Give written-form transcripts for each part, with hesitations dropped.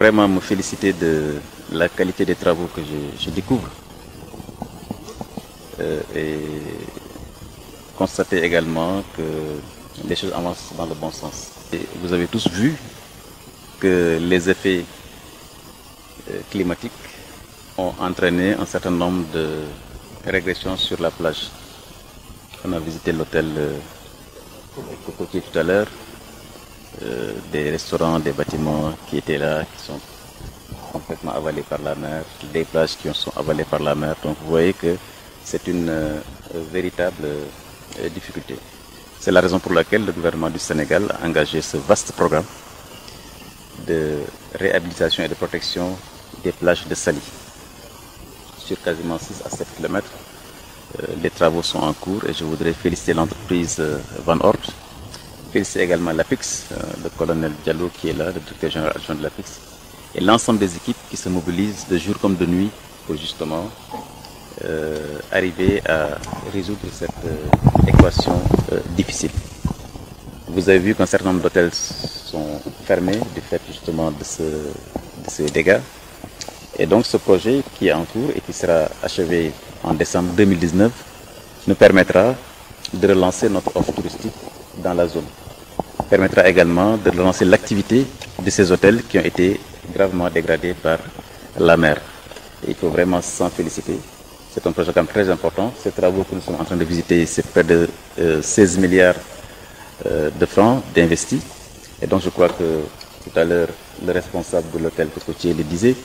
vraiment me féliciter de la qualité des travaux que je découvre et constater également que les choses avancent dans le bon sens. Et vous avez tous vu que les effets climatiques ont entraîné un certain nombre de régressions sur la plage. On a visité l'hôtel Cocotier tout à l'heure, des restaurants, des bâtiments qui étaient là, qui sont complètement avalés par la mer, des plages qui sont avalées par la mer. Donc vous voyez que c'est une véritable difficulté. C'est la raison pour laquelle le gouvernement du Sénégal a engagé ce vaste programme de réhabilitation et de protection des plages de Saly. Sur quasiment 6 à 7 km, les travaux sont en cours et je voudrais féliciter l'entreprise Van Oort, féliciter également l'APIX, le colonel Diallo qui est là, le directeur général adjoint de l'APIX, et l'ensemble des équipes qui se mobilisent de jour comme de nuit pour justement arriver à résoudre cette équation difficile. Vous avez vu qu'un certain nombre d'hôtels sont fermés du fait justement de ces dégâts. Et donc ce projet qui est en cours et qui sera achevé en décembre 2019 nous permettra de relancer notre offre touristique dans la zone. Permettra également de relancer l'activité de ces hôtels qui ont été gravement dégradés par la mer. Et il faut vraiment s'en féliciter. C'est un projet quand même très important. Ces travaux que nous sommes en train de visiter, c'est près de 16 milliards de francs d'investis. Et donc je crois que tout à l'heure, le responsable de l'hôtel Cocotier le disait,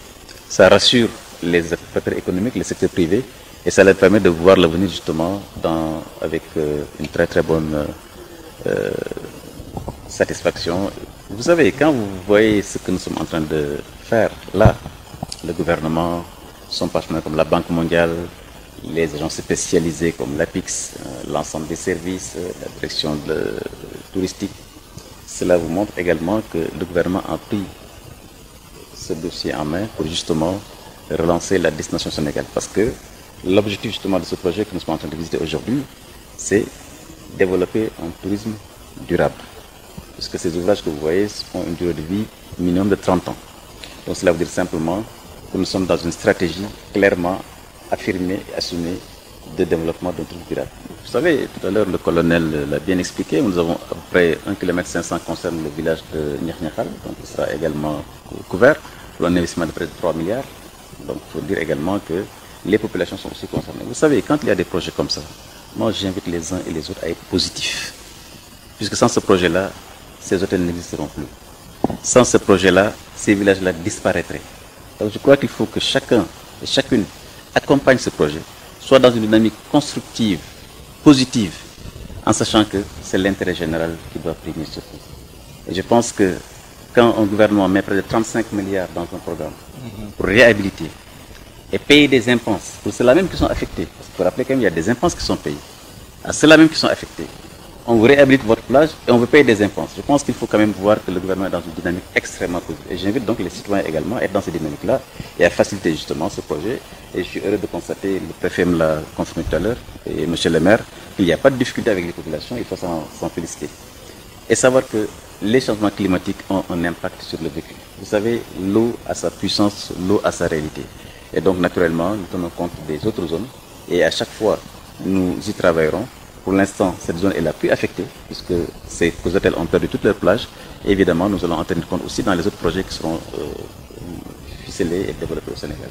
ça rassure les acteurs économiques, les secteurs privés, et ça leur permet de voir l'avenir justement avec une très très bonne satisfaction. Vous savez, quand vous voyez ce que nous sommes en train de faire là, le gouvernement, son partenaire comme la Banque mondiale, les agences spécialisées comme l'APIX, l'ensemble des services, la direction touristique, cela vous montre également que le gouvernement a pris ce dossier en main pour justement relancer la destination Sénégal. Parce que l'objectif justement de ce projet que nous sommes en train de visiter aujourd'hui, c'est développer un tourisme durable. Puisque ces ouvrages que vous voyez ont une durée de vie minimum de 30 ans. Donc cela veut dire simplement que nous sommes dans une stratégie clairement affirmée et assumée de développement d'un tourisme durable. Vous savez, tout à l'heure le colonel l'a bien expliqué, nous avons à peu près 1,5 km concerne le village de Nyaknyakal, donc il sera également couvert pour un investissement de près de 3 milliards. Donc il faut dire également que les populations sont aussi concernées. Vous savez, quand il y a des projets comme ça, moi j'invite les uns et les autres à être positifs. Puisque sans ce projet-là, ces hôtels n'existeront plus. Sans ce projet-là, ces villages-là disparaîtraient. Donc je crois qu'il faut que chacun et chacune accompagne ce projet, soit dans une dynamique constructive, positive, en sachant que c'est l'intérêt général qui doit primer ce projet. Et je pense que quand un gouvernement met près de 35 milliards dans un programme pour réhabiliter et payer des impenses pour ceux-là même qui sont affectés, parce qu'il faut rappeler quand même qu'il y a des impenses qui sont payées, à ceux-là même qui sont affectés, on vous réhabilite votre plage et on veut payer des impenses. Je pense qu'il faut quand même voir que le gouvernement est dans une dynamique extrêmement positive. Et j'invite donc les citoyens également à être dans cette dynamique-là et à faciliter justement ce projet. Et je suis heureux de constater, le préfet me l'a confirmé tout à l'heure, et monsieur le maire, qu'il n'y a pas de difficulté avec les populations, il faut s'en féliciter. Et savoir que les changements climatiques ont un impact sur le vécu. Vous savez, l'eau a sa puissance, l'eau a sa réalité. Et donc naturellement, nous tenons compte des autres zones et à chaque fois, nous y travaillerons. Pour l'instant, cette zone est la plus affectée puisque ces hôtels ont perdu toutes leurs plages. Et évidemment, nous allons en tenir compte aussi dans les autres projets qui seront ficelés et développés au Sénégal.